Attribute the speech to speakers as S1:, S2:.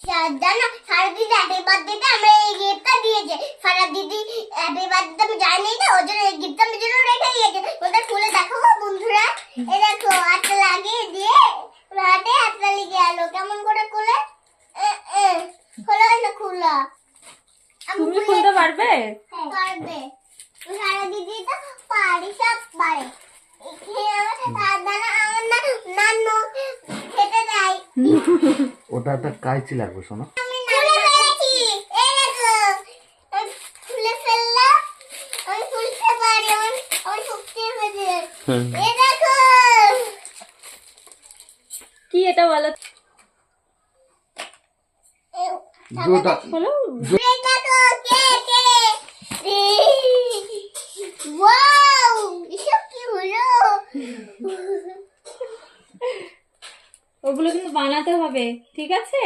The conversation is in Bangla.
S1: জানো সারা দিদি হ্যাপি বার্থডেতে আমরা এই গিফটটা দিয়েছে। সারা দিদি হ্যাপি বার্থডে আমি জানি না, ওর জন্য এই গিফটটা আমি জন্য রেখে দিয়েছে। ওটা খুলে দেখাবো বন্ধুরা। এই দেখো হাতটা লাগিয়ে দিয়ে হাতে হাতটা লেগে গেল। কেমন করে খুলে? খোলা না খোলা?
S2: তুমি খুলতে পারবে?
S1: পারবে। সারা দিদি তো পারি, সব পারে।
S3: ওটা একটা কাইচি লাগবে শোনো।
S2: কি এটা বলো?
S1: হলো
S2: ওগুলো কিন্তু বানাতে হবে, ঠিক আছে?